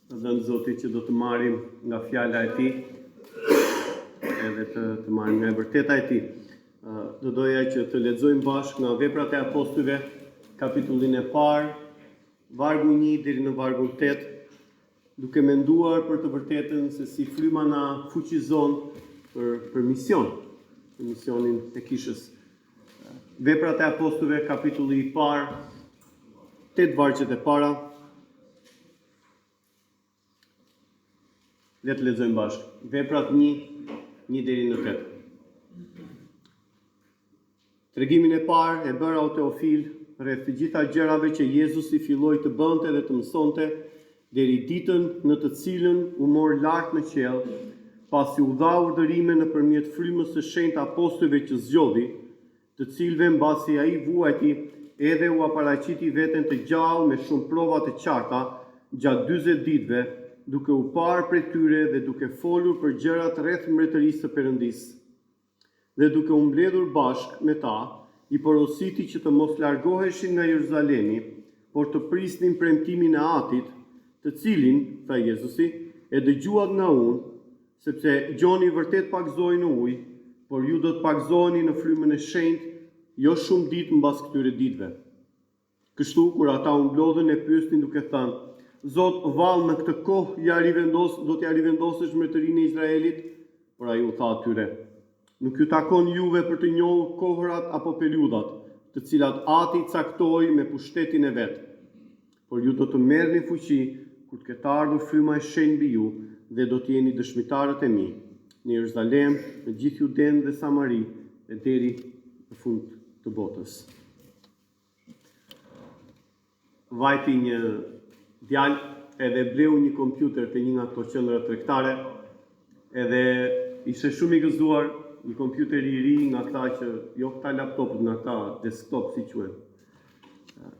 dhënë Zoti që do të marrim nga fjala e Tij, edhe të marrim nga e vërteta e Tij. Do doja që të lexojmë bashkë nga Veprat e Apostujve, kapitullin e parë, vargu 1 deri në vargun 8, duke menduar për të vërtetën se si fryma na fuqizon për mision, për misionin e kishës. Veprat e Apostujve, kapitulli i parë, 8 vargjet e para. Le të lexojmë bashkë. Veprat 1 deri në 8. Tregimin e parë e bëra o Teofil rreth të gjitha gjërave që Jezusi filloi të bënte dhe të mësonte deri ditën në të cilën u mor lart në qiell, pasi u dha urdhërime nëpërmjet frymës së shenjtë apostujve që zgjodhi, të cilëve mbasi ai vuajti edhe u aparaqiti veten të gjallë me shumë prova të qarta gjatë 40 ditëve, duke u parë prej tyre dhe duke folur për gjërat rreth mbretërisë së Perëndisë. Dhe duke u mbledhur bashkë me ta, i porositi që të mos largoheshin nga Jeruzalemi, por të prisnin premtimin e Atit, të cilin, tha Jezusi, e dëgjuat nga unë, sepse gjoni vërtet pagzoi në ujë, por ju do të pagzoheni në frymën e shenjtë, jo shumë ditë mbas këtyre ditëve. Kështu, kur ata u mblodhën e pyesnin duke thënë: Zot, vallë në këtë kohë do t'ja rivendosësh mbretërinë e Izraelit? Por ai u tha atyre: Nuk ju takon juve për të njohur kohërat apo periudhat, të cilat Ati caktoi me pushtetin e vet. Por ju do të merrni fuqi kur të ketë ardhur fryma e shenjtë mbi ju, dhe do të jeni dëshmitarët e mi në Jeruzalem, në gjithë Juden dhe Samari, dhe deri në fund të botës. Vajti një djalë edhe bleu një kompjuter të një nga ato qendra tregtare, edhe ishte shumë i gëzuar, një kompjuter i ri nga këta që jo këta laptopët, nga këta desktop si quhen.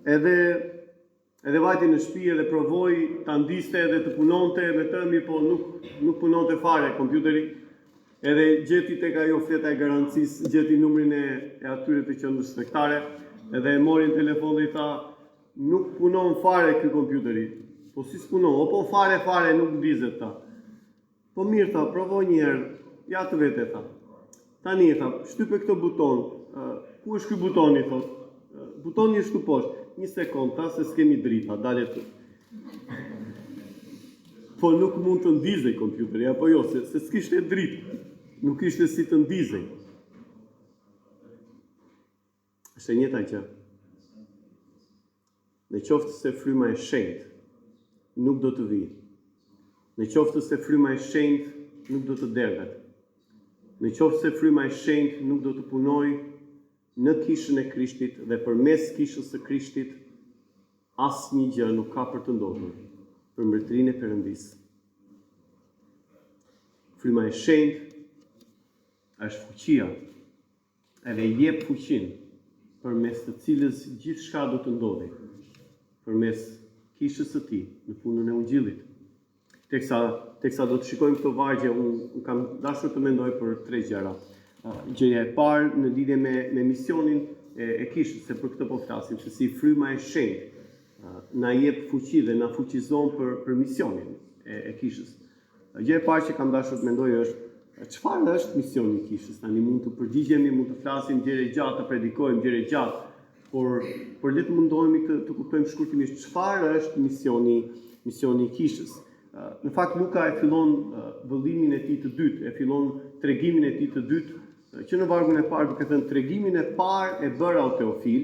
Edhe vajti në shtëpi edhe provoi ta ndiste edhe të punonte me të, mirë po nuk punonte fare kompjuteri. Edhe gjeti tek ajo fleta e garancisë, gjeti numrin e atyre të qendrës tregtare, edhe e mori në telefon dhe i tha: Nuk punon fare ky kompjuteri. Po si s'punon? Po fare nuk ndizet ta. Po mirë tha, provoj një herë. Ja të vete tha. Tani tha, shtype këtë buton. Ku është ky butoni thot? Butoni është këtu poshtë. Një sekond tha, se s'kemi drita, dale ty. Po nuk mund të ndizej kompjuteri, apo jo, se s'kishte dritë. Nuk ishte si të ndizej. Është e njëjta gjë. Në qoftë se fryma e shenjtë nuk do të vijë. Në qoftë se fryma e shenjtë nuk do të derdhet. Në qoftë se fryma e shenjtë nuk do të punojë në kishën e Krishtit dhe përmes kishës së Krishtit, asnjë gjë nuk ka për të ndodhur për mbretërinë e Perëndisë. Fryma e shenjtë është fuqia, edhe jep fuqinë përmes të cilës gjithçka do të ndodhi, përmes kishës së Tij në punën e Ungjillit. Teksa do të shikojmë këto vargje, unë kam dashur të mendoj për 3 gjëra. Gjëja e parë në lidhje me misionin e kishës, se për këtë po flasim, se si fryma e shenjtë na jep fuqi dhe na fuqizon për misionin e kishës. Gjëja e parë që kam dashur të mendoj është çfarë është misioni i kishës. Tani mund të përgjigjemi, mund të flasim gjëra gjatë, të predikojmë gjëra gjatë, por le të mundohemi të kuptojmë shkurtimisht çfarë është misioni i kishës. Në fakt Luka e fillon vëllimin e tij të dytë, e fillon tregimin e tij të dytë, që në vargun e parë duke thënë: Tregimin e parë e bëra o Teofil,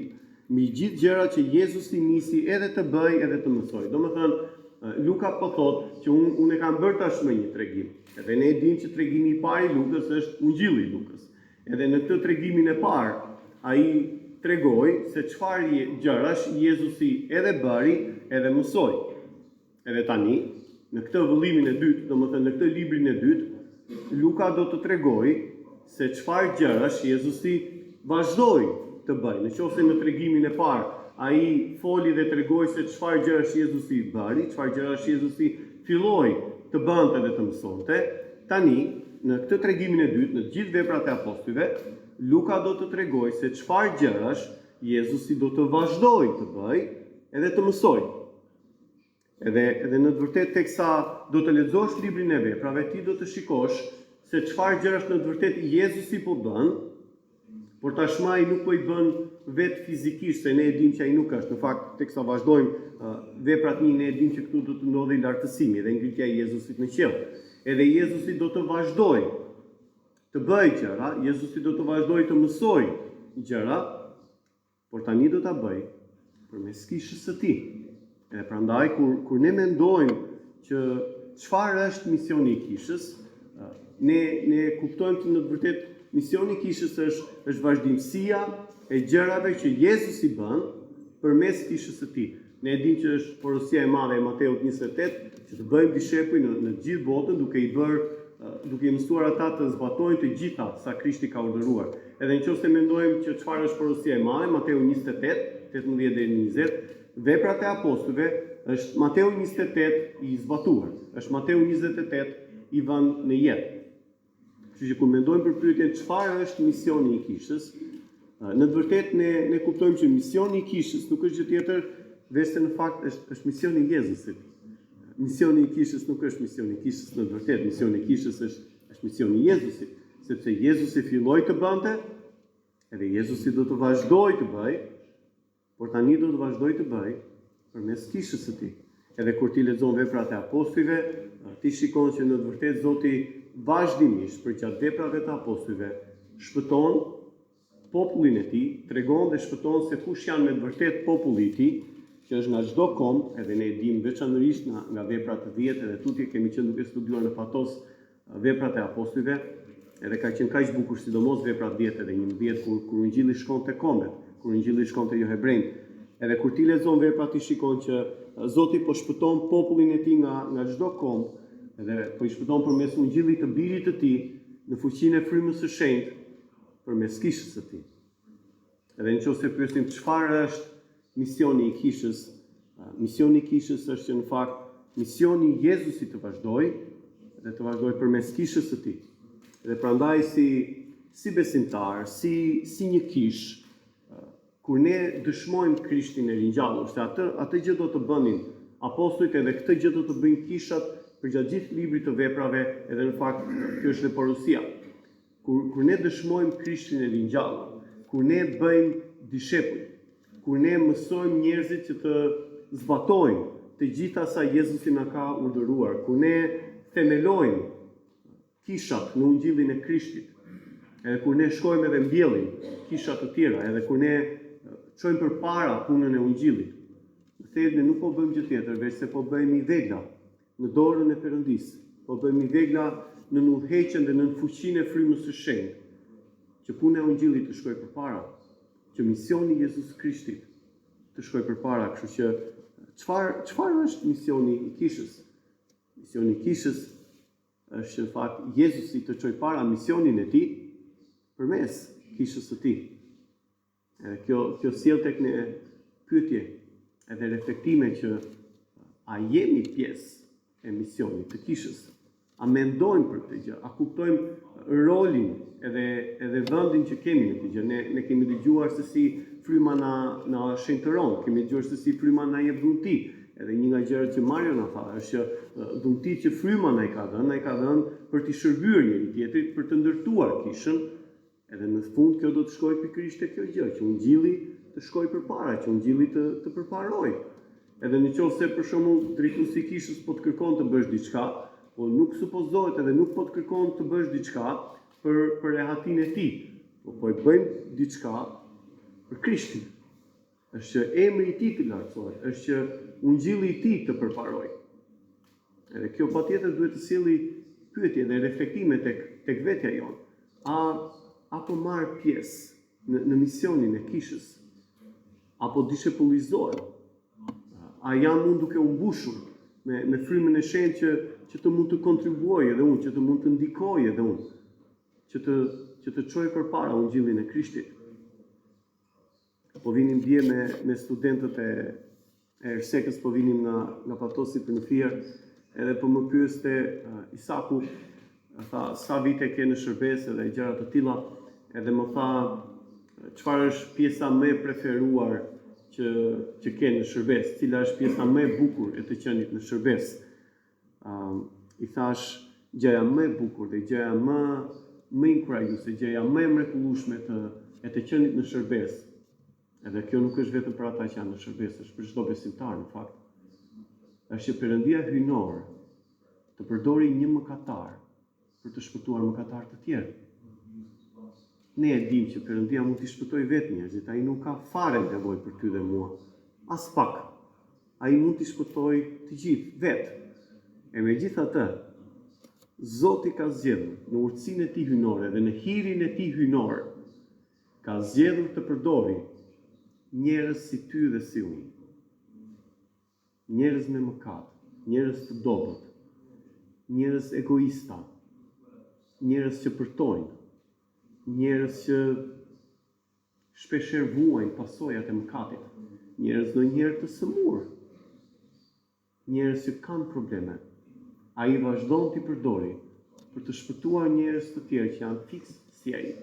mbi gjithë gjërat që Jezusi nisi edhe të bëj edhe të mësoj. Domethënë, Luka po thotë që unë e kam bërë tashmë një tregim. Edhe ne e dimë që tregimi i parë i Lukës është Ungjilli i Lukës. Edhe në këtë tregimin e parë, ai tregoi se çfarë gjërash Jezusi edhe bëri edhe mësoi. Edhe tani, në këtë vëllimin e dytë, domethënë në këtë librin e dytë, Luka do të tregojë se çfarë gjërash Jezusi vazhdoi të bëjë. Nëse në tregimin e parë ai foli dhe tregoi se çfarë gjërash Jezusi bëri, çfarë gjërash Jezusi filloi të bënte dhe të mësonte, tani në këtë tregimin e dytë, në gjithë veprat e apostujve, Luka do të tregojë se çfarë gjërash Jezusi do të vazhdoi të bëjë edhe të mësojë. Edhe në të vërtetë teksa do të lexosh librin e veprave, ti do të shikosh se çfarë gjërash në të vërtetë Jezusi po bën, por tashmë ai nuk po i bën vetë fizikisht, se ne e dimë që ai nuk është. Në fakt, teksa vazhdojmë veprat ne e dimë që këtu do të ndodhë lartësimi dhe ngritja e Jezusit në qiell. Edhe Jezusi do të vazhdojë të bëjë gjëra, Jezusi do të vazhdojë të mësojë gjëra, por tani do ta bëjë përmes kishës së tij. Edhe prandaj kur ne mendojmë që çfarë është misioni i kishës, ne kuptojmë që në të vërtetë misioni i kishës është vazhdimësia e gjërave që Jezusi bën përmes kishës së tij. Ne e dimë që është porosia e madhe e Mateut 28 që të bëjmë dishepuj në gjithë botën duke i mësuar ata të zbatojnë të gjitha sa Krishti ka urdhëruar. Edhe nëse mendojmë që çfarë është porosia e madhe, Mateu 28, 18 deri në 20, veprat e apostujve është Mateu 28 i zbatuar, është Mateu 28 i vënë në jetë. Kështu që kur mendojmë për pyetjen çfarë është misioni i kishës, në të vërtetë ne kuptojmë që misioni i kishës nuk është gjë tjetër veçse në fakt është misioni i Jezusit. Misioni i kishës nuk është misioni i kishës në të vërtetë, misioni i kishës është misioni i Jezusit, sepse Jezusi filloi të bënte, edhe Jezusi do të vazhdojë të bëjë, por tani do të vazhdojë të bëjë përmes kishës së tij. Edhe kur ti lexon veprat e apostujve, ti shikon që në të vërtetë Zoti vazhdimisht përgjatë veprave të apostujve shpëton popullin e tij, tregon dhe shpëton se kush janë me të vërtetë populli i tij, që është nga çdo kom, edhe ne e dimë veçanërisht nga veprat e 10 edhe tutje kemi qenë duke studiuar në patos veprat e apostujve, edhe ka qenë kaq bukur sidomos veprat 10 edhe 11 kur Ungjilli shkon te kombet, kur Ungjilli shkon te jo hebrejt. Edhe kur ti lexon veprat ti shikon që Zoti po shpëton popullin e tij nga çdo kom, edhe po i shpëton përmes Ungjillit të Birit të tij në fuqinë e frymës së shenjtë përmes kishës së tij. Edhe nëse pyesim çfarë është misioni i kishës, misioni i kishës është që në fakt misioni i Jezusit të vazhdojë dhe të vazhdojë përmes kishës së tij. Dhe prandaj si besimtar, si një kishë, kur ne dëshmojmë Krishtin e ringjallur, se atë gjë do të bënin apostujt edhe këtë gjë do të bëjnë kishat përgjatë gjithë librit të veprave, edhe në fakt kjo është dhe porosia. Kur ne dëshmojmë Krishtin e ringjallur, kur ne bëjmë dishepuj, kur ne mësojmë njerëzit që të zbatojnë të gjitha sa Jezusi na ka urdhëruar, kur ne themelojmë kishat në Ungjillin e Krishtit, edhe kur ne shkojmë edhe mbjellim kisha të tjera, edhe kur ne çojmë përpara punën e Ungjillit. Në thellë ne nuk po bëjmë gjë tjetër, veçse po bëjmë i vegla në dorën e Perëndisë. Po bëjmë i vegla në udhëheqjen dhe në fuqinë e frymës së shenjtë, që puna e Ungjillit të shkojë përpara, që misioni i Jezus Krishtit të shkojë përpara, kështu që çfarë është misioni i kishës? Misioni i kishës është në fakt Jezusi të çojë para misionin e tij përmes kishës së tij. Kjo sjell tek ne pyetje edhe reflektime që a jemi pjesë e misionit të kishës? A mendojmë për këtë gjë? A kuptojmë rolin edhe vendin që kemi në këtë gjë? Ne kemi dëgjuar se si fryma na shenjtëron, kemi dëgjuar se si fryma na jep dhunti. Edhe një nga gjërat që Mario na tha është që dhunti që fryma na i ka dhënë për të shërbyer njëri tjetrit, për të ndërtuar kishën. Edhe në fund kjo do të shkojë pikërisht te kjo gjë, që Ungjilli të shkojë përpara, që Ungjilli të përparojë. Edhe nëse për shembull drejtuesi i kishës po të kërkon të bësh diçka, po nuk supozohet edhe nuk po të kërkon të bësh diçka për rehatin e tij, po e bëjmë diçka për Krishtin. Është që emri i tij të lartësohet, është që Ungjilli i tij të përparojë. Edhe kjo patjetër duhet të sjellë pyetje dhe reflektime tek vetja jonë. Apo marr pjesë në misionin e kishës? Apo dishepullizohem? A jam unë duke u mbushur me frymën e shenjtë që të mund të kontribuoj edhe unë, që të mund të ndikoj edhe unë, që të çoj përpara Ungjillin e Krishtit? Po vinim dje me studentët e Ersekës, po vinim nga Patosi për në Fier, edhe po më pyeste Isaku, tha sa vite ke në shërbes edhe gjëra të tilla, edhe më tha çfarë është pjesa më e preferuar që ke në shërbes, cila është pjesa më e bukur e të qenit në shërbes. I thash, gjëja më e bukur dhe gjëja më inkurajuese, gjëja më e mrekullueshme e të qenit në shërbes. Edhe kjo nuk është vetëm për ata që janë në shërbes, është për çdo besimtar në fakt. Është që Perëndia hyjnor të përdori një mëkatar për të shpëtuar mëkatar të tjerë. Ne e dim që Perëndia mund t'i shpëtojë vetë njerëzit, ai nuk ka fare nevojë për ty dhe mua. As pak. Ai mund t'i shpëtojë të gjithë vetë. E megjithatë, Zoti ka zgjedhur në urtësinë e tij hyjnore dhe në hirin e tij hyjnor, ka zgjedhur të përdori njerëz si ty dhe si unë. Njerëz me mëkat, njerëz të dobët, njerëz egoista, njerëz që përtojnë, njerëz që shpeshherë vuajnë pasojat e mëkatit, njerëz ndonjëherë të sëmurë, njerëz që kanë probleme. Ai vazhdon t'i përdori për të shpëtuar njerëz të tjerë që janë fiks si ai.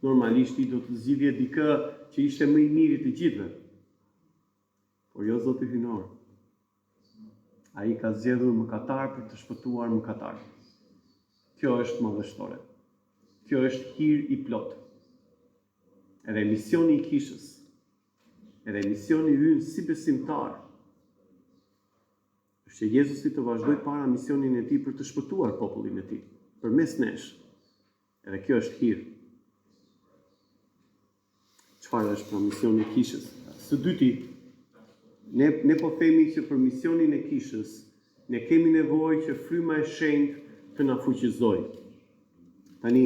Normalisht i do të zgjidhje dikë që ishte më i miri të gjithëve. Por jo Zoti hyjnor. Ai ka zgjedhur mëkatar për të shpëtuar mëkatar. Kjo është madhështore. Kjo është hir i plot. Edhe misioni i kishës, edhe misioni ynë si besimtar, është që Jezusi të vazhdoj para misionin e tij për të shpëtuar popullin e tij, përmes nesh. Edhe kjo është hir. Çfarë është pra misioni i kishës? Së dyti, ne po themi që për misionin e kishës, ne kemi nevojë që fryma e shenjtë të na fuqizojë. Tani,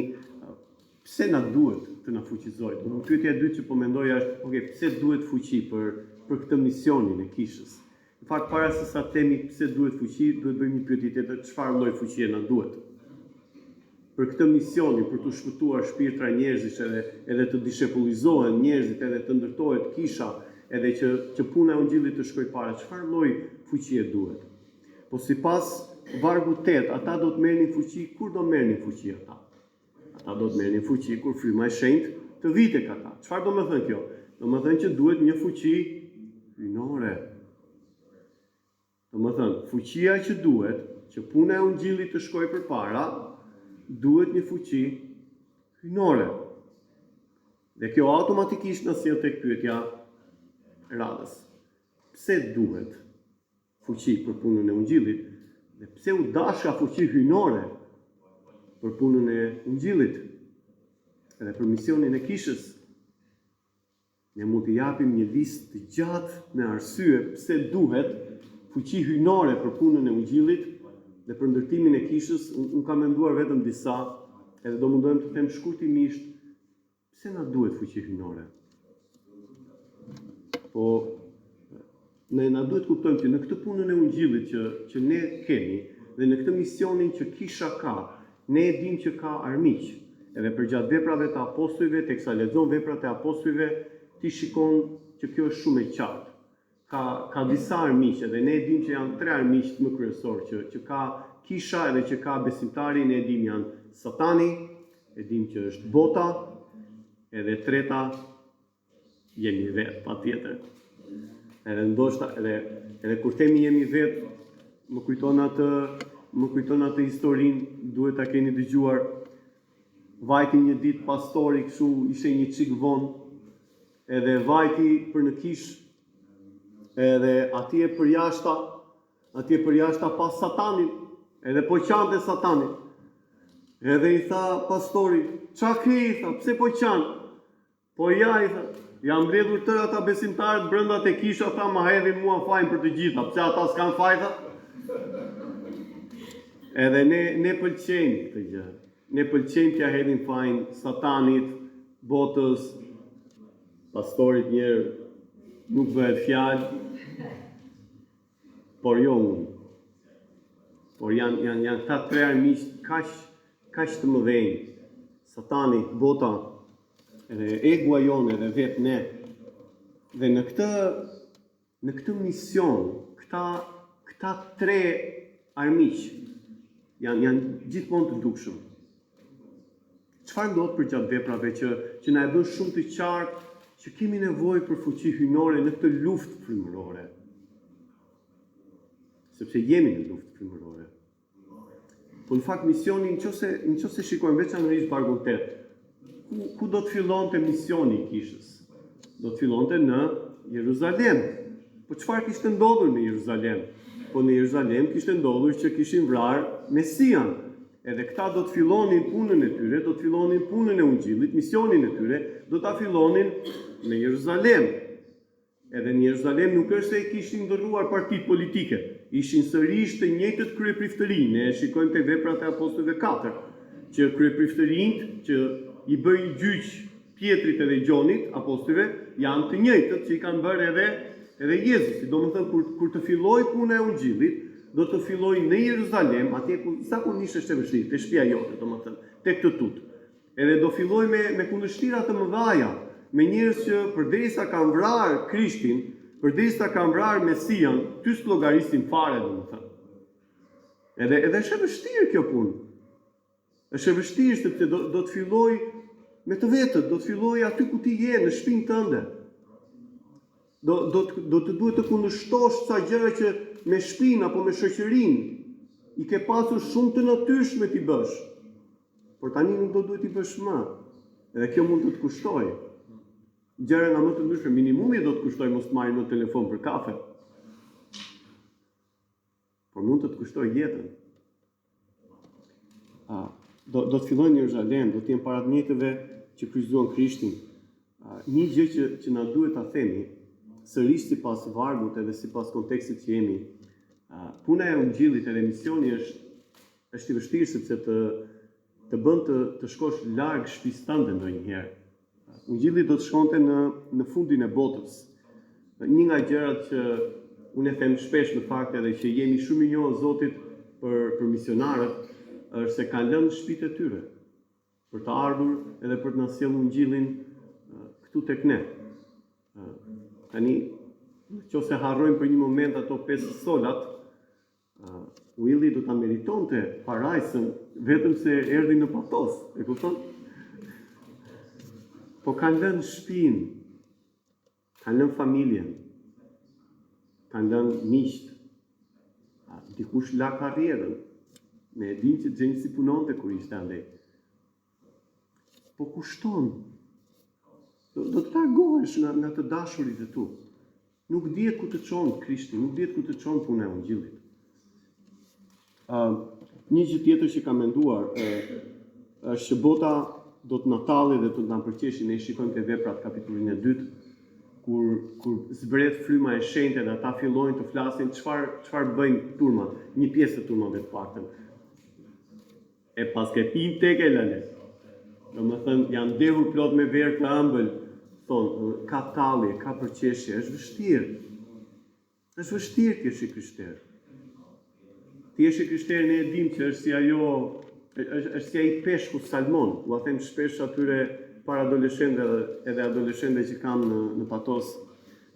pse na duhet të na fuqizojë? Pyetja e dytë që po mendoja është, pse duhet fuqi për këtë misionin e kishës? Në fakt, para se sa themi pse duhet fuqi, duhet bëjmë një pyetje tjetër, çfarë lloj fuqie na duhet? Për këtë misionin, për të shpëtuar shpirtra njerëzish edhe të dishepullizohen njerëzit, edhe të ndërtohet kisha, edhe që puna e Ungjillit të shkojë para, çfarë lloj fuqie duhet? Po sipas vargu 8, ata do të merrnin fuqi, kur do merrnin fuqi ata? Ata do të merrnin fuqi kur fryma e shenjtë të vijë tek ata. Çfarë do të thënë kjo? Do të thënë që duhet një fuqi hyjnore. Do të thënë, fuqia që duhet, që puna e Ungjillit të shkojë përpara, duhet një fuqi hyjnore. Dhe kjo automatikisht na sjell tek pyetja radhës. Pse duhet fuqi për punën e Ungjillit? Dhe pse u dashka fuqi hyjnore për punën e Ungjillit? Edhe për misionin e kishës, ne mund të japim një listë të gjatë me arsye pse duhet fuqi hyjnore për punën e Ungjillit dhe për ndërtimin e kishës. Unë kam menduar vetëm disa, edhe do mundohem të them shkurtimisht pse na duhet fuqi hyjnore. Po ne na duhet kuptojmë që në këtë punën e Ungjillit që ne kemi dhe në këtë misionin që kisha ka, ne e dim që ka armiq. Edhe përgjatë veprave të apostujve, teksa lexon veprat e apostujve, ti shikon që kjo është shumë e qartë. Ka disa armiqe dhe ne e dim që janë 3 armiq më kryesor që ka kisha edhe që ka besimtari. Ne e dim janë Satani, e dim që është bota, edhe treta jemi vetë, patjetër. Edhe ndoshta edhe kur themi jemi vetë, më kujton atë historinë, duhet ta keni dëgjuar. Vajti një ditë pastori kështu, ishte një çik vonë, edhe vajti për në kishë, edhe atje përjashta pas Satanit, edhe po qante Satanit. Edhe i tha pastori, "Qa ke?" I tha, "Pse po qanë?" "Po ja," i tha, "jam mbledhur tërë ata besimtarët brenda te kisha, tha, ma hedhin mua fajin për të gjitha. Pse ata s'kan faj, tha?" Edhe ne pëlqejmë këtë gjë. Ne pëlqejmë t'ja hedhin fajin Satanit, botës, pastorit njerë nuk bëhet fjalë, por jo unë. Por janë këta 3 armiq kaq të mëdhenj. Satani, bota, edhe egua jonë, edhe vetë ne. Dhe në këtë mision, këta 3 armiq janë gjithmonë të dukshëm. Çfarë ndodh për gjatë veprave që na e bën shumë të qartë që kemi nevojë për fuqi hyjnore në këtë luftë frymërore. Sepse jemi në luftë frymërore. Po në fakt misioni, nëse shikojmë veçanërisht vargun 8, ku do të fillonte misioni i kishës? Do të fillonte në Jeruzalem. Po çfarë kishte ndodhur në Jeruzalem? Po në Jeruzalem kishte ndodhur që kishin vrarë Mesian. Edhe këta do të fillonin punën e tyre, do të fillonin punën e ungjillit, misionin e tyre, do ta fillonin në Jeruzalem. Edhe në Jeruzalem nuk është se kishin ndërruar partitë politike, ishin sërish të njëjtët kryepriftërinë. Ne shikojmë te Veprat e Apostujve 4, që kryepriftërinjt që i bëjnë gjyq Pjetrit edhe Gjonit, apostujve, janë të njëjtët që i kanë bërë edhe Jezusi. Domethënë kur të fillojë puna e ungjillit, do të fillojë në Jeruzalem, atje ku zakonisht është e vështirë, te shtëpia jote, domethënë, tek të tut. Edhe do fillojë me kundërshtira të mëdha, me njerëz që përderisa kanë vrarë Krishtin, përderisa kanë vrarë Mesian, ty s'llogarisin fare, domethënë. Edhe është e vështirë kjo punë. Është e vështirë sepse do të fillojë me të vetët, do të fillojë aty ku ti je, në shtëpinë tënde. Do të duhet të kundërshtosh ca gjëra që me shtëpinë apo me shoqërinë i ke pasur shumë të natyrshme ti bësh. Por tani nuk do duhet i bësh më. Edhe kjo mund të të kushtojë. Gjëra nga më të ndryshme, minimumi do të kushtojë mos marrë në telefon për kafe. Por mund të kushtojë jetën. Do të fillojnë në Jeruzalem, do të jenë para të njëjtëve që kryqëzuan Krishtin. Një gjë që na duhet ta themi, sërish sipas vargut edhe sipas kontekstit që jemi, puna e ungjillit edhe misioni është i vështirë sepse të bën të shkosh larg shtëpisë tënde ndonjëherë. Ungjilli do të shkonte në fundin e botës. Një nga gjërat që unë e them shpesh në fakt edhe që jemi shumë i njohur Zotit për misionarët, është se kanë lënë shtëpitë e tyre për të ardhur edhe për të na sjellur ungjillin këtu tek ne. Tani, nëse harrojmë për një moment ato 5 solat, Willi do ta meritonte parajsën vetëm se erdhi në patos, e kupton? Po kanë lënë shtëpinë, kanë lënë familjen, kanë lënë miqt, dikush la karrierën. Ne e dim që Xhenxi si punonte kur ishte andej. Po kushton. Do të largohesh nga të dashurit e tu. Nuk dihet ku të çon Krishti, nuk dihet ku të çon puna e ungjillit. Një gjë tjetër që kam menduar është që bota do të na talli dhe do të na përqeshi. Ne shikojmë te Veprat kapitullin e 2, kur zbret fryma e shenjtë dhe ata fillojnë të flasin çfarë bëjnë turmat, një pjesë të turmave të paktën. E pas ke pin tek e lële. Domethënë janë ndehur plot me verë të ëmbël, thonë, ka talli, ka përqeshje, është vështirë. Është vështirë ti je krishter. Ti je krishter, ne e dim që është si ajo, është si ai peshku Salmon, u them shpesh atyre para adoleshentëve edhe adoleshentëve që kam në patos.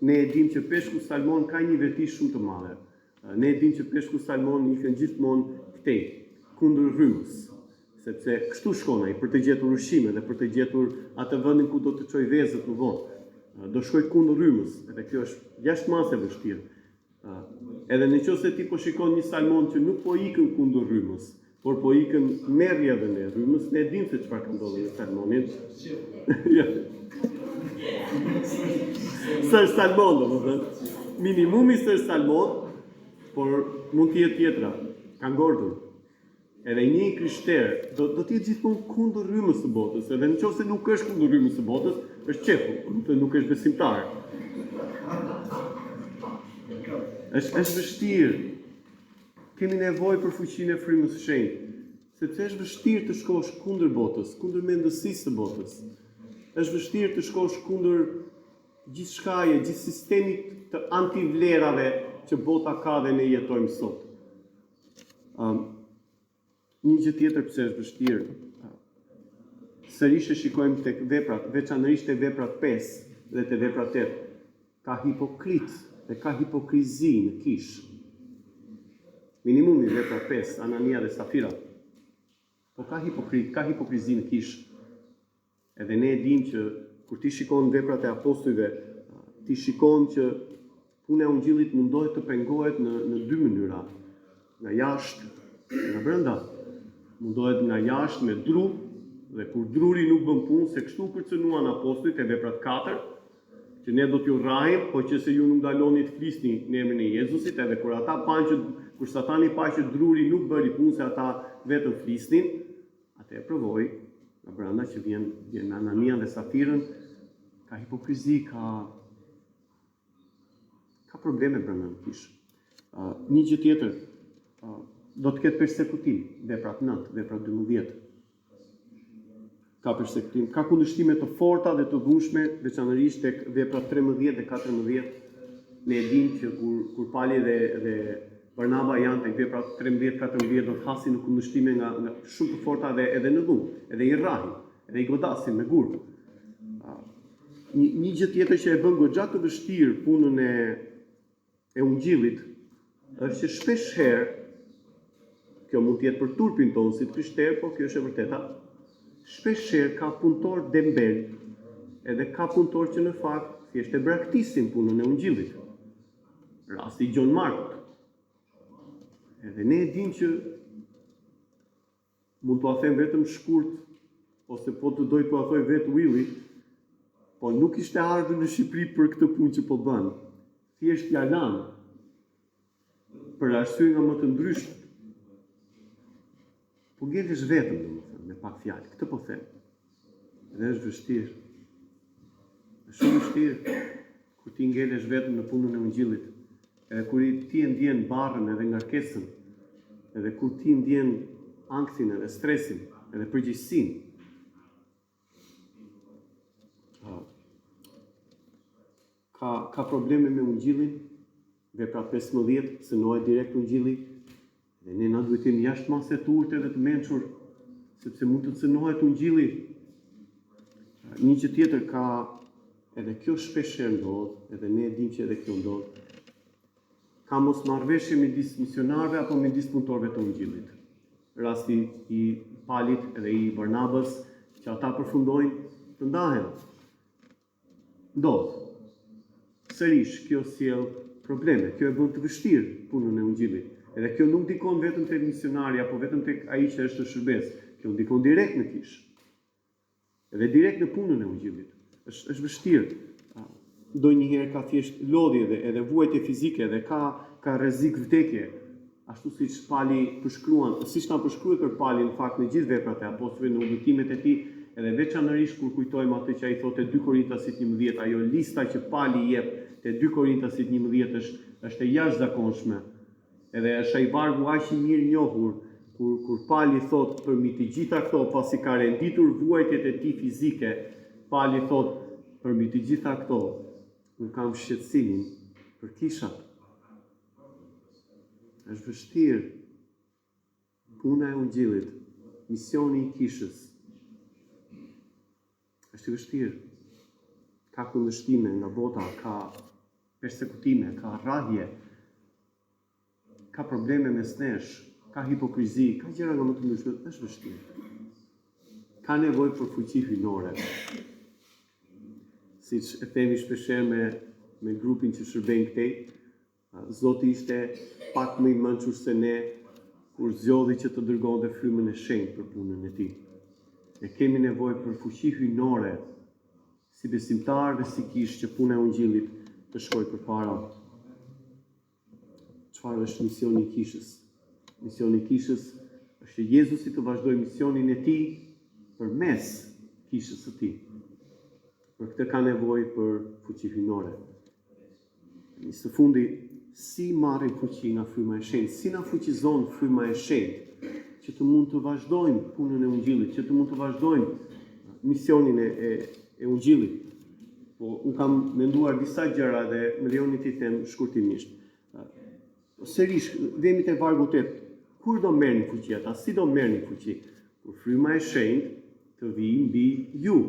Ne e dim që peshku Salmon ka një veti shumë të madhe. Ne e dim që peshku Salmon ikën gjithmonë këtej, kundër rrymës. Sepse kështu shkon ai për të gjetur ushqime dhe për të gjetur atë vendin ku do të çojë vezët në vonë. Do shkoj kundër rrymës, edhe kjo është jashtëmase vështirë. Edhe nëse ti po shikon një Salmon që nuk po ikën kundër rrymës, por po ikën me rrjedhën e rrymës, ne dim se çfarë ka ndodhur me Salmonin. Sër Salmon, domethënë, minimumi sër Salmon, por mund të jetë tjetra, ka ngordhur. Edhe një krishter do të jetë gjithmonë kundër rrymës së botës, edhe nëse nuk është kundër rrymës së botës, është qefu, nuk është besimtar. Është vështirë. Kemi nevojë për fuqinë e frymës së shenjtë, sepse është vështirë të shkosh kundër botës, kundër mendësisë së botës. Është vështirë të shkosh kundër gjithçkaje, gjithë sistemit të antivlerave që bota ka dhe ne jetojmë sot. Një gjë tjetër pse është vështirë. Sërish e shikojmë tek Veprat, veçanërisht te Veprat 5 dhe te Veprat 8. Ka hipokrit dhe ka hipokrizi në kish. Minimumi Veprat 5, Anania dhe Safira. Po ka hipokrizi në kish. Edhe ne e dim që kur ti shikon veprat e apostujve, ti shikon që puna e ungjillit mundohet të pengohet në dy mënyra. Nga jashtë, nga brenda. Mundohet nga jashtë me dru, dhe kur druri nuk bën punë, se kështu kërcënuan apostujt e veprat 4, që ne do t'ju rrahim, po që se ju nuk daloni të flisni në emrin e Jezusit, edhe kur ata panë që kur Satani pa që druri nuk bëri punë, se ata vetëm flisnin, atë e provoi nga brenda që vjen Anania dhe Safirën, ka hipokrizi, ka probleme brenda në kishë. Një gjë tjetër, do të ketë persekutim, veprat 9, veprat 12. Ka persekutim, ka kundërshtime të forta dhe të dhunshme, veçanërisht tek veprat 13 dhe 14. Ne e dim që kur Pali dhe Barnaba janë tek veprat 13-14 do të hasin në kundërshtime nga shumë të forta dhe edhe në dhunë, edhe i rrahin, edhe i godasin me gur. Një gjë tjetër që e bën goxha të vështirë punën e ungjillit është që shpesh herë, kjo mund të jetë për turpin tonë si të krishterë, por kjo është e vërteta, shpesh herë ka punëtor dembel, edhe ka punëtor që në fakt thjesht e braktisin punën e ungjillit. Rasti i John Markut. Edhe ne e dim që mund t'u them vetëm shkurt, ose po të doj t'u thoj vetë Willi, po nuk ishte ardhur në Shqipëri për këtë punë që po bën. Thjesht ja lan për arsye nga më të ndryshme. Po ngelesh vetëm, domethënë, me pak fjalë. Këtë po them. Dhe është vështirë. Është shumë vështirë kur ti ngelesh vetëm në punën e ungjillit. Edhe kur ti ndjen barrën edhe ngarkesën, edhe kur ti ndjen anksin edhe stresin, edhe përgjegjësinë. Ka probleme me ungjillin, vepra 15, synohet direkt ungjilli, dhe ne na duhet të jemi jashtë masë të urtë dhe të mençur, sepse mund të synohet ungjilli. Një gjë tjetër ka, edhe kjo shpesh ndodh, edhe ne e dim që edhe kjo ndodh, ka mosmarrveshje midis misionarëve apo midis punëtorëve të ungjillit. Rasti i Palit edhe i Barnabas, që ata përfundojnë të ndahen. Ndodh. Sërish, kjo sjell probleme, kjo e bën të vështirë punën e ungjillit. Edhe kjo nuk ndikon vetëm tek misionari apo vetëm tek ai që është në shërbes, kjo ndikon direkt në kishë. Edhe direkt në punën e ungjillit. Është vështirë. Ndonjëherë ka thjesht lodhje edhe vuajtje fizike dhe ka rrezik vdekje. Ashtu siç Pali përshkruan, siç na përshkruaj për Pali në fakt në gjithë veprat e apostujve në udhëtimet e tij, edhe veçanërisht kur kujtojmë atë që ai thotë 2 Korintasit 11, ajo lista që Pali jep te 2 Korintasit 11 është e jashtëzakonshme. Edhe është ai vargu aq i mirë njohur kur Pali thotë për mbi të gjitha këto, pasi ka renditur vuajtjet e tij fizike, Pali thotë për mbi të gjitha këto, unë kam shqetësimin për kishat. Është vështirë puna e ungjillit, misioni i kishës. Është vështirë. Ka kundërshtime nga bota, ka persekutime, ka rradhje, ka probleme mes nesh, ka hipokrizi, ka gjëra nga më të ndryshme, është vështirë. Ka nevojë për fuqi hyjnore. Siç e themi shpeshherë me grupin që shërben këtej, Zoti ishte pak më i mençur se ne kur zgjodhi që të dërgonte frymën e shenjtë për punën e tij. Ne kemi nevojë për fuqi hyjnore si besimtar dhe si kishë që puna e ungjillit të shkojë përpara. Çfarë është misioni i kishës? Misioni i kishës është që Jezusi të vazhdojë misionin e tij përmes kishës së tij. Për këtë ka nevojë për fuqi hyjnore. Në së fundi, si marrim fuqi nga fryma e shenjtë, si na fuqizon fryma e shenjtë, që të mund të vazhdojmë punën e ungjillit, që të mund të vazhdojmë misionin e ungjillit. Po, unë kam menduar disa gjëra dhe më lejoni t'i them shkurtimisht. Sërish, vemi te vargu 8. Kur do merrni fuqi ata? Si do merrni fuqi? Kur fryma e shenjtë të vijë mbi ju.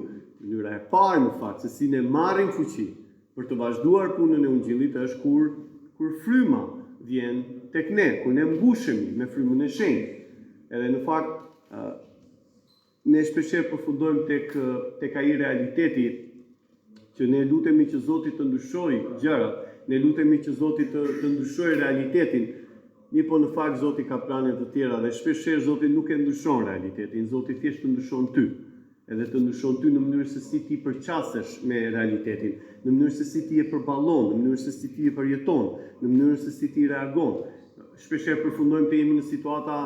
Mënyra e parë në fakt se si ne marrim fuqi për të vazhduar punën e ungjillit është kur fryma vjen tek ne, kur ne mbushemi me frymën e shenjtë. Edhe në fakt ne shpeshherë përfundojmë tek ai realiteti që ne lutemi që Zoti të ndryshojë gjërat, ne lutemi që Zoti të ndryshojë realitetin. Po në fakt Zoti ka plane të tjera dhe shpeshherë Zoti nuk e ndryshon realitetin, Zoti thjesht të ndryshon ty. Edhe të ndryshon ty në mënyrë se si ti përqasesh me realitetin, në mënyrë se si ti e përballon, në mënyrë se si ti e përjeton, në mënyrë se si ti reagon. Shpeshherë përfundojmë të jemi në situata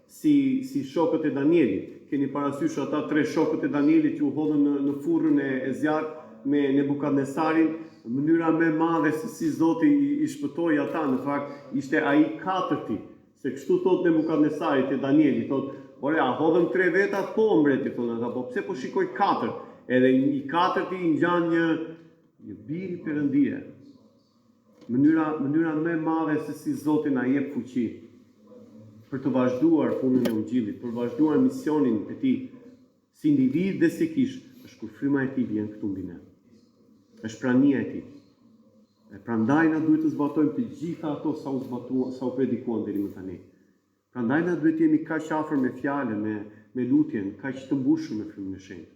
si shokët e Danielit. Keni parasysh ata 3 shokët e Danielit që u hodhën në furrën e zjarrit me Nebukadnesarin, mënyra më e madhe se si Zoti i shpëtoi ata në fakt ishte ai 4-ti. Se kështu thot Nebukadnesari te Danieli, thot, "Ore, a hodhën 3 veta?" "Po, mbreti," thonë ata, "po pse po shikoj 4?" Edhe i 4-ti i ngjan një bir i Perëndie. Mënyra më e madhe se si Zoti na jep fuqi për të vazhduar punën e Ungjillit, për të vazhduar misionin e tij si individ dhe si kish, është kur fryma e tij vjen këtu mbi ne. Është prania e tij. E prandaj na duhet të zbatojmë të gjitha ato sa u predikuan deri më tani. Prandaj na duhet jemi kaq afër me fjalën, me lutjen, kaq të mbushur me frymën e shenjtë.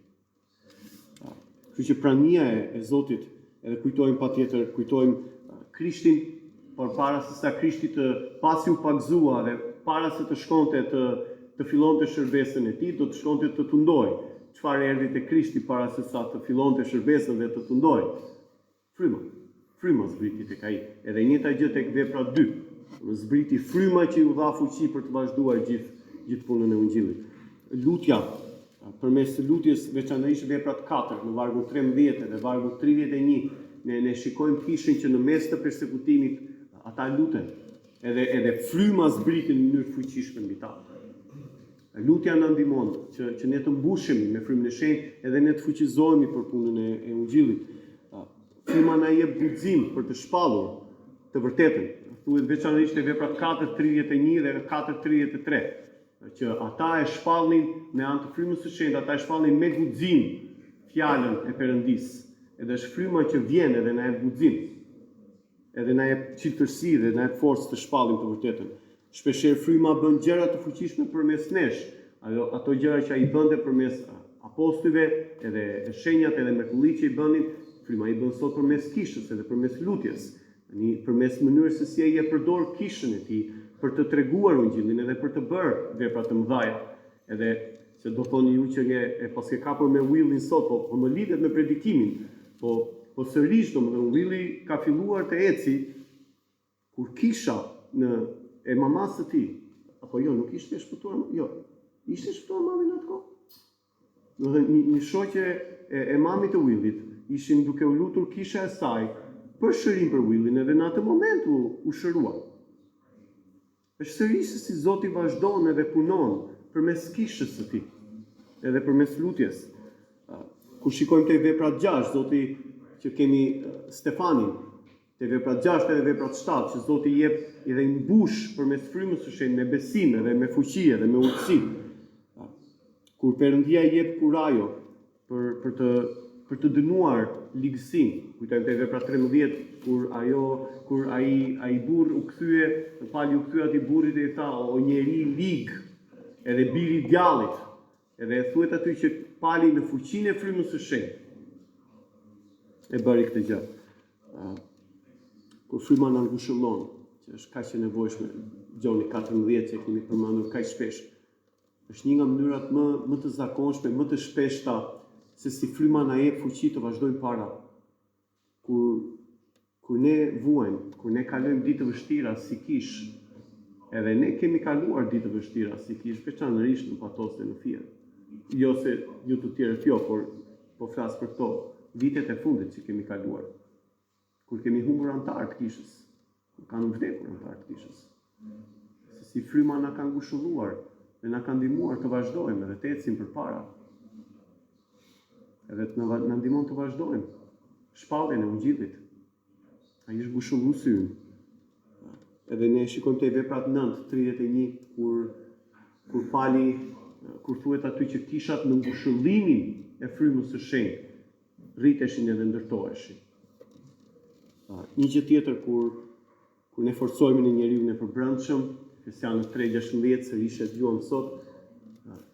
Kështu që prania e Zotit, edhe kujtojmë Krishtin, por para se sa Krishti të pasi u pagëzua dhe para se të shkonte të fillonte shërbesën e tij, do të shkonte të tundojë. Çfarë erdhi te Krishti para se sa të fillonte shërbesën dhe të tundojë? Fryma zbriti tek ai. Edhe njëjta gjë tek vepra 2. Zbriti fryma që u dha fuqi për të vazhduar gjithë punën e Ungjillit. Lutja, përmes lutjes veçanërisht veprat 4 në vargu 13 dhe vargu 31, ne shikojmë kishën që në mes të përsekutimit ata luten. Edhe fryma zbriti në mënyrë fuqishme mbi ta. Lutja na ndihmon që ne të mbushemi me frymën e shenjtë edhe ne të fuqizohemi për punën e Ungjillit. Fryma na jep guxim për të shpallur të vërtetën. Thuhet veçanërisht te veprat 4:31 dhe 4:33, që ata e shpallnin me anë të frymës së shenjtë, ata e shpallnin me guxim fjalën e Perëndisë. Edhe është fryma që vjen edhe na jep guxim. Edhe na jep çiltërsi dhe na jep forcë të shpallim të vërtetën. Shpeshherë fryma bën gjëra të fuqishme përmes nesh. Ato gjëra që ai bënte përmes apostujve, edhe shenjat edhe mrekullitë që i bënin, fryma i bën sot përmes kishës edhe përmes lutjes, përmes mënyrës se si ai e përdor kishën e tij për të treguar Ungjillin edhe për të bërë vepra të mëdha. Edhe se do thoni ju që e paske kapur me Willin sot, po më lidhet me predikimin, po sërish domethënë Willi ka filluar të eci kur kisha e mamas së tij, apo jo, nuk ishte shpëtuar, jo, ishte shpëtuar mami në atë kohë. Domethënë një shoqe e mamit të Willit ishin duke u lutur kisha e saj për shërim për Willin edhe në atë moment u shërua. Është sërish si Zoti vazhdon edhe punon përmes kishës së tij, edhe përmes lutjes. Kur shikojmë te veprat 6, Zoti që kemi Stefanin, te veprat 6 edhe veprat 7, që Zoti i jep edhe i mbush përmes frymës së shenjtë me besim edhe me fuqi edhe me urtësi. Kur Perëndia i jep kurajo për të dënuar ligësinë, kujtojmë te vepra 13 kur ai burr u kthye, pali u kthye atij burrit dhe i tha o njeri lig, edhe biri i djallit. Edhe e thuhet aty që pali në fuqinë e frymës së shenjtë e bëri këtë gjë. Kur fryma na ngushëllon, që është kaq e nevojshme, Gjoni 14 që kemi përmendur kaq shpesh, është një nga mënyrat më të zakonshme, më të shpeshta se si fryma na jep fuqi të vazhdojmë para. Kur ne vuajmë, kur ne kalojmë ditë të vështira si kish, edhe ne kemi kaluar ditë të vështira si kish, veçanërisht në Patos dhe në Fier. Jo se ju të tjerët jo, por flas për këto vitet e fundit që kemi kaluar. Kur kemi humbur antar të kishës, kur kanë vdekur antar të kishës. Se si fryma na ka ngushëlluar dhe na ka ndihmuar të vazhdojmë edhe të ecim përpara. Edhe na ndihmon të vazhdojmë shpalljen e Ungjillit. Ai është ngushëlluesi ynë. Edhe ne shikojmë te veprat 9:31 kur pali, kur thuhet aty që kishat në ngushëllimin e frymës së shenjtë rriteshin edhe ndërtoheshin. Një gjë tjetër kur ne forcohemi në njeriu e përbrendshëm, Efesianët 3:16 sërish e dëgjuam sot,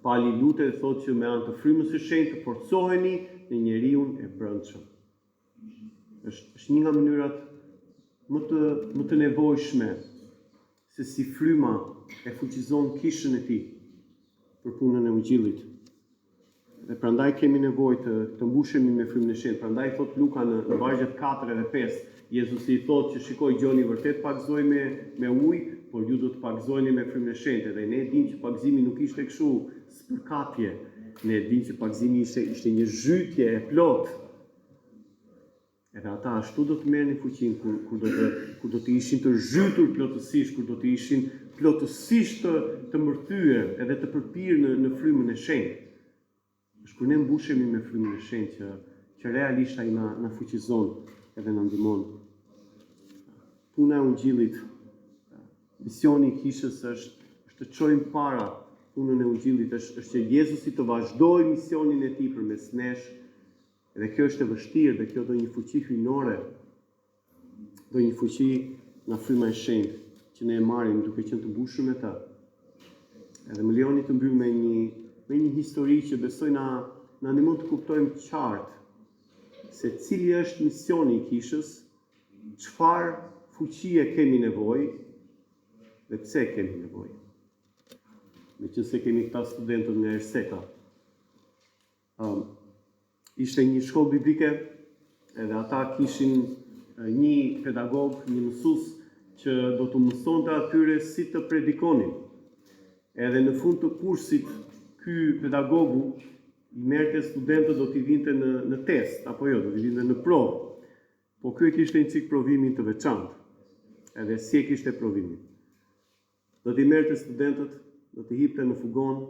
Pali lutet dhe thotë që me anë të frymës së shenjtë të forcoheni në njeriu e brendshëm. është një nga mënyrat më të nevojshme se si fryma e fuqizon kishën e tij për punën e Ungjillit. Dhe prandaj kemi nevojë të mbushemi me frymën e shenjtë. Prandaj thot Luka në vargjet 4 dhe 5, Jezusi i thotë që shikoj gjoni vërtet pagëzoi me ujë, por ju do të pagëzojeni me frymën e shenjtë. Dhe ne e dimë që pagëzimi nuk ishte kështu spërkatje. Ne e dimë që pagëzimi ishte një zhytje e plotë. Edhe ata ashtu do të merrnin fuqinë kur do të ishin të zhytur plotësisht, kur do të ishin plotësisht të mbërthyer edhe të përpirë në frymën e shenjtë. Është kur ne mbushemi me frymën e shenjtë që realisht ai na fuqizon edhe na ndihmon. Puna e Ungjillit, misioni i kishës është të çojmë para punën e Ungjillit, është që Jezusi të vazhdojë misionin e tij përmes nesh. Dhe kjo është e vështirë, dhe kjo do një fuqi hyjnore, do një fuqi nga fryma e shenjtë që ne e marrim duke qenë të mbushur me ta. Edhe më lejoni të mbyll me një histori që besoj na ndihmon të kuptojmë qartë se cili është misioni i kishës, çfarë fuqie kemi nevojë dhe pse kemi nevojë. Meqense kemi këta studentët nga Erseka. Ishte një shkollë biblike, edhe ata kishin një pedagog, një mësues që do të mësonte atyre si të predikonin. Edhe në fund të kursit, ky pedagogu i merrte studentët, do t'i vinte në test, apo jo, do t'i vinte në provë. Po ky e kishte një çik provimin të veçantë. Edhe si e kishte provimin. Do t'i merrte studentët, do t'i hipte në fugon,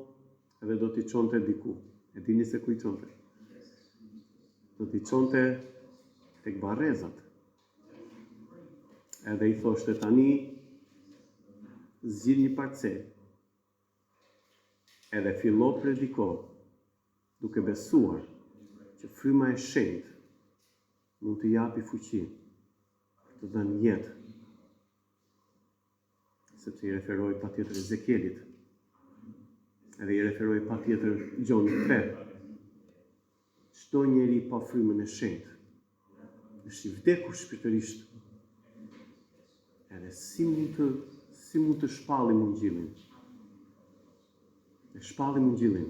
edhe do t'i çonte diku. E dini se ku i çonte? Do t'i çonte tek barrezat. Edhe i thoshte tani zgjidh një parcel. Edhe fillo prediko, duke besuar që fryma e shenjtë mund të japi fuqi për të dhënë jetë. Sepse i referoi patjetër Ezekielit. Edhe i referoi patjetër Gjonit 3. Çdo njeri pa frymën e shenjtë është i vdekur shpirtërisht. Edhe si mund të shpallim Ungjillin? E shpallim Ungjillin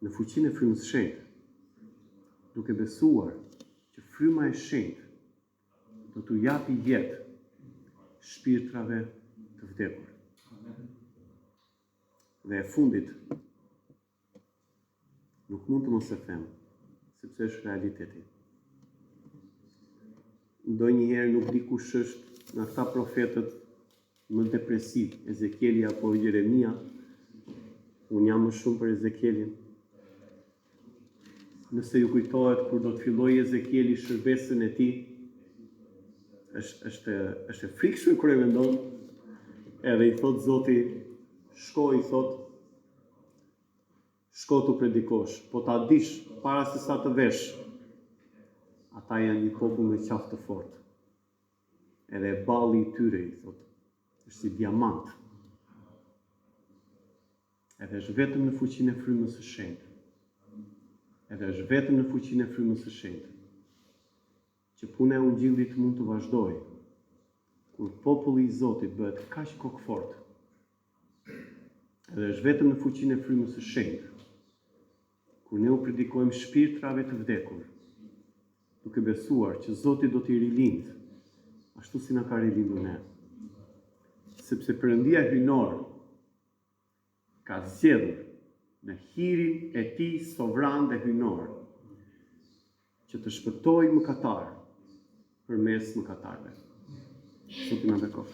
në fuqinë e frymës së shenjtë, duke besuar që fryma e shenjtë do t'u japi jetë shpirtrave të vdekur. Dhe e fundit, nuk mund të mos e them, sepse është realiteti. Ndonjëherë nuk di kush është nga këta profetët më depresiv, Ezekieli apo Jeremia. Unë jam më shumë për Ezekielin. Nëse ju kujtohet kur do të fillojë Ezekieli shërbesën e tij, është frikshëm kur e mendon, edhe i thot Zoti, shko të predikosh, po ta dish para se sa të vesh, ata janë një popull me qafë të fortë. Edhe balli i tyre, i thot, është si diamant. Edhe është vetëm në fuqinë e frymës së shenjtë. Edhe është vetëm në fuqinë e frymës së shenjtë që puna e Ungjillit mund të vazhdojë, kur populli i Zotit bëhet kaq kokfort. Edhe është vetëm në fuqinë e frymës së shenjtë kur ne u predikojmë shpirtrave të vdekur, duke besuar që Zoti do t'i rilind, ashtu si na ka rilindur ne. Sepse Perëndia hyjnor ka zgjedhur në hirin e tij sovran dhe hyjnor që të shpëtojë mëkatar përmes mëkatarëve. Zoti na bekoj.